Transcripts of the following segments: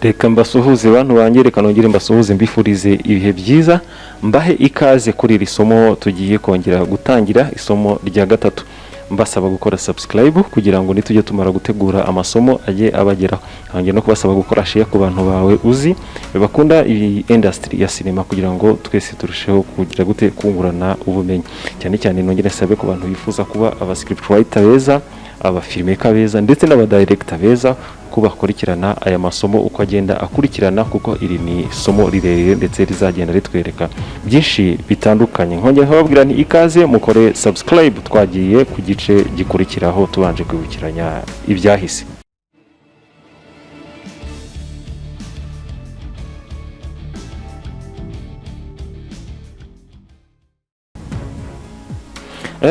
Reka mbasuhuze bantu banjye, reka nongere mbasuhuze mbifurize ibihe byiza, mbahe ikaze kuri iri somo tugiye kongera gutangira, isomo rya gatatu. Mbasaba gukora subscribe kugira ngo nitujye tumara gutegura amasomo ajye abageraho. Hanjye no kubasaba gukora share ku bantu bawe uzi bakunda iyi industry ya cinema kugira ngo twese turusheho kugira gute kungurana ubumenyi. Cyane cyane nongere sabe ku bantu bifuza kuba aba script writer beza, aba filmmaker beza ndetse n'aba director beza, kubakurikirana aya masomo uko agenda akurikirana, kuko iri ni somo rirerire ndetse rizagenda ritwereka byinshi bitandukanye. Nkongera nkababwira nti ikaze mukore subscribe, twagiye ku gice gikurikiraho tubanje kwibukiranya ibyahise.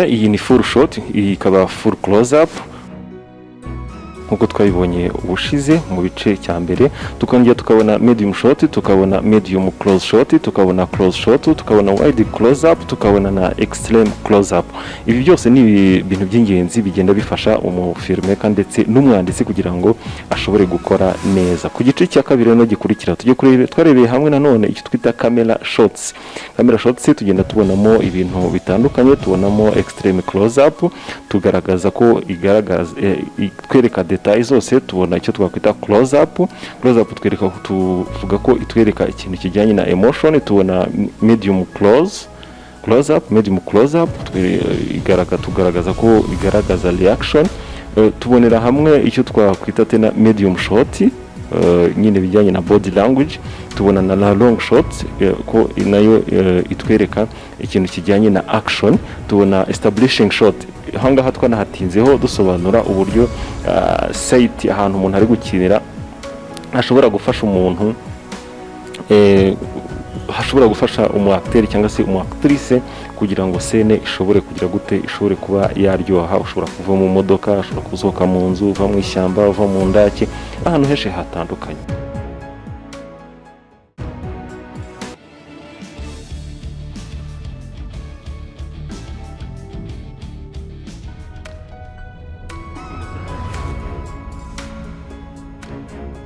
Iyi ni full shot, iyi ikaba full close up nkuko twabibonye ubushize mu bice cya mbere. Tukongera tukabona medium shot, tukabona medium close shot, tukabona close shot, tukabona wide close up, tukabona na extreme close up. Ibi byose ni ibintu by'ingenzi bigenda bifasha umufilmmaker ndetse n'umwanditsi kugira ngo ashobore gukora neza. Ku gice cya kabiri no gikurikira twarebeye hamwe nanone icyo twita camera shots. Camera shots tugenda tubonamo ibintu bitandukanye, tubonamo extreme close up, tugaragaza ko igaragaza twereka details zose, tubona icyo twakwita close up. Close up twereka tuvuga ko itwereka ikintu kijyanye na emotion. Tubona medium close up, medium close up tugaragaza ko igaragaza reaction. Tubonera hamwe icyo twakwita tena medium shot, nyine bijyanye na body language. Tubona na long shot ko nayo itwereka ikintu kijyanye na action. Tubona establishing shot, hangaha twanahatinzeho dusobanura uburyo site ahantu umuntu ari gukinira hashobora gufasha umuntu, hashobora gufasha umuacteur cyangwa se umuactrice kugira ngo scene ishobore kugira gute, ishobore kuba yaryoha. Ushobora kuva mu modoka, ushobora kuzoka mu nzu, uva mu ishyamba, uva mu ndake, ahantu henshi hatandukanye.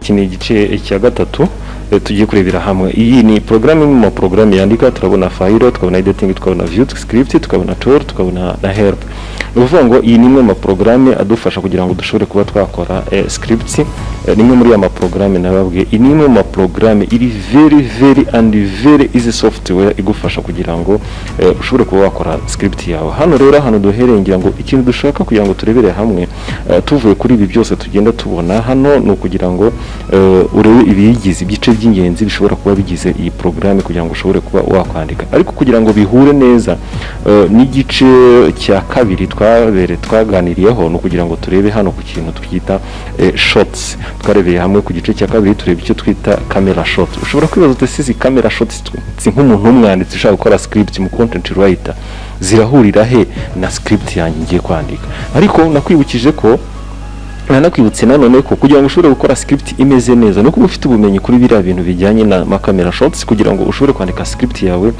Iki ni igice cya gatatu tugiye kurebera hamwe. Iyi ni programming mu program yandika. Turabona file, tukabona editing, tukabona view script, tukabona tool, tukabona na help. Uvuga ngo iyi ni imwe mu program adufasha kugira ngo dushobore kuba twakora scripts. Nimwe muri ya ma program nababwiye, iyi ni imwe mu program iri very easy software igufasha kugira ngo ushobore kuba wakora script yawe. Hano rero hano duhereye ngira ngo ikintu dushaka kugira ngo turebere hamwe, tuvuye kuri ibi byose tugenda tubona hano, no kugira ngo urebe ibigize ibice by'ingenzi bishobora kuba bigize iyi program kugira ngo ushobore kuba wakwandika. Ariko kugira ngo bihure neza n'igice cya kabiri twaganiriyeho, no kugira ngo turebe hano ku kintu twita shots. Twarebeye hamwe ku gice cya kabiri turebe icyo twita camera shot. Ushobora kwibaza utesize camera shots nk'umuntu umwanditsi ushaka gukora script mu content writer zirahurira he na script yanjye ngiye kwandika? Ariko nakwibukije ko nakwibutse nanone ko kugira ngo ushobore gukora script imeze neza no kuba ufite ubumenyi kuri biriya bintu bijyanye na camera shots, kugira ngo ushobore kwandika script yawe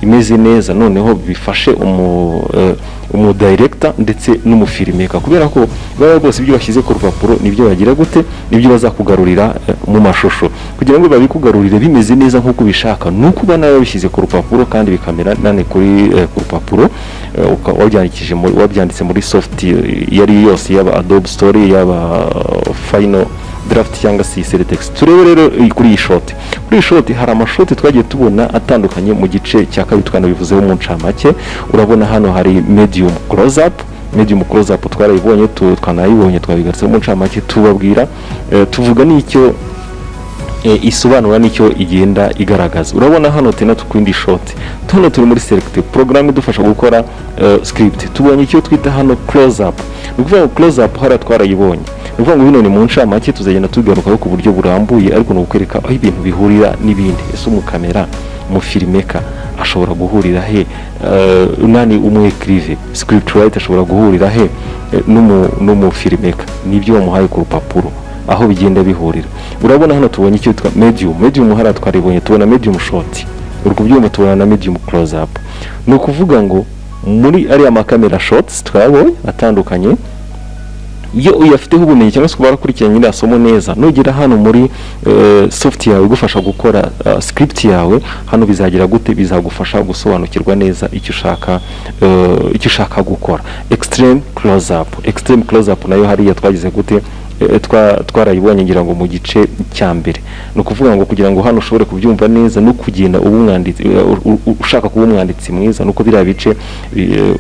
imeze neza, noneho bifashe umu director ndetse n'umufilmmaker, kubera ko baba rwose ibyo bashyize ku rupapuro nibyo bagira gute, nibyo bazakugarurira mu mashusho. Kugira ngo babikugarurire bimeze neza nk'uko bishaka, nuko uba nawe bishyize ku rupapuro kandi bikamera nane kuri ku rupapuro wabyanditse muri soft yari yose, yaba Adobe Story, yaba Final Draft cyangwa se Select. Turebe rero kuri iyi shot. Kuri iyi shot hari amashoti twagiye tubona atandukanye mu gice cya kabiri, twanabivuzeho mu ncamake. Urabona hano hari medium close up. Medium close up twarayibonye, twanayibonye, twabigarutse mu ncamake tubabwira, tuvuga n'icyo isobanura n'icyo igenda igaragaza. Urabona hano tena tukwindi shot, hano turi muri select program idufasha gukora script. Tubonye icyo twita hano close up. Nukuvuga close up hara twarayibonye. Nukuvuga ngo bino ni mu ncamake, tuzagenda tugarukaho ku buryo burambuye, ariko no kwereka aho ibintu bihurira n'ibindi. Ese mu kamera, mu filmmaker ashobora guhurira he, nani umwekrive script writer ashobora guhurira he n'umu filmmaker? Nibyo bamuhaye ku rupapuro aho bigenda bihurira. Urabona hano tubonye icyo twita medium hara twaribonye, tubona medium shot, urukubyumva tubona na medium close up. No kuvuga ngo muri ari ama camera shots twabonye atandukanye, iyo uyafiteho ubumenyi cyangwa se kuba warakurikiranye iriya somo neza, nugera hano muri soft yawe igufasha gukora script yawe, hano bizagira gute, bizagufasha gusobanukirwa neza icyo ushaka gukora. Extreme close up nayo hariya twagize gute, twarayibonye ngira ngo mu gice cya mbere. No kuvuga ngo kugira ngo hano ushobore kubyumva neza no kugenda ushaka kuba umwanditsi mwiza, nuko biriya bice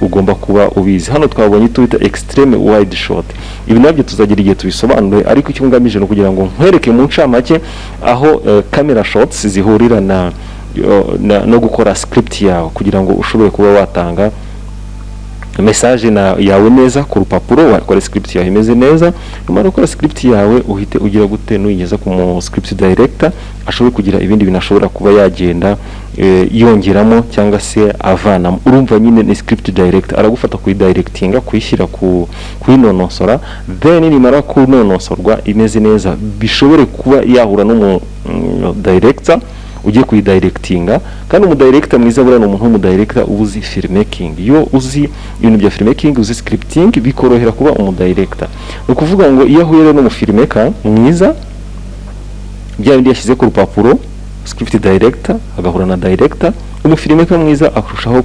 ugomba kuba ubizi. Hano twabonye twita extreme wide shot, ibi nabyo tuzagira igihe tubisobanure, ariko icyo ngamije no kugira ngo nkwereke mu ncamake aho camera shots zihurira no gukora script yawe, kugira ngo ushobore kuba watanga message yawe neza ku rupapuro, wakora script yawe imeze neza. Numara gukora script yawe uhite ugira gute, nuyigeza ku script director ashobora kugira ibindi binashobora kuba yagenda yongeramo cyangwa se avanamo. Urumva nyine ni script director aragufata ku directinga, kuyishyira kuyinonosora, then nimara kunonosorwa imeze neza bishobore kuba yahura no director ugiye kuyidirectinga. Kandi umudirector mwiza buriya ni umuntu w'umudirector uzi filmmaking. Iyo uzi ibintu bya filmmaking, uzi scripting, bikorohera kuba umudirector. Ni ukuvuga ngo iyo ahuye no mu filmmaker mwiza, bya bindi yashyize ku rupapuro, script director agahura na director, umufilmmaker mwiza akurushaho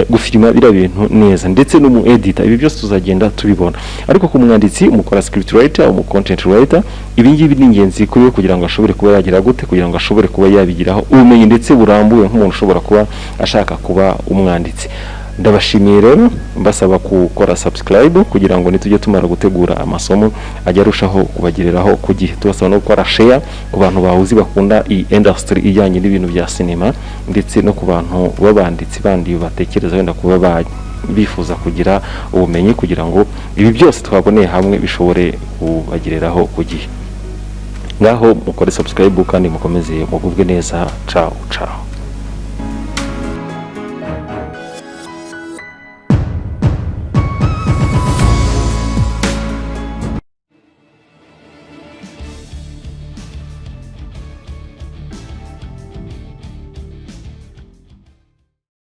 gufilima bira bintu neza, ndetse no mu editor. Ibi byose tuzagenda tubibona, ariko ku mwanditsi umukora script writer, umu content writer, ibi ngibi ni ingenzi kuri we kugira ngo ashobore kuba yagira gute, kugira ngo ashobore kuba yabigiraho ubumenyi ndetse burambuye nk'umuntu ushobora kuba ashaka kuba umwanditsi. Ndabashimiye rero, mbasaba gukora subscribe kugira ngo nitujye tumara gutegura amasomo ajya arushaho kubagereraho ku gihe. Tubasaba no gukora share ku bantu bahuzi bakunda iyi industry ijyanye n'ibintu bya sinema, ndetse no ku bantu babanditsi bandi batekereza wenda kuba bifuza kugira ubumenyi, kugira ngo ibi byose twaboneye hamwe bishobore kubagereraho ku gihe. Ngaho mukore subscribe kandi mukomeze mugubwe neza. Ciao ciao.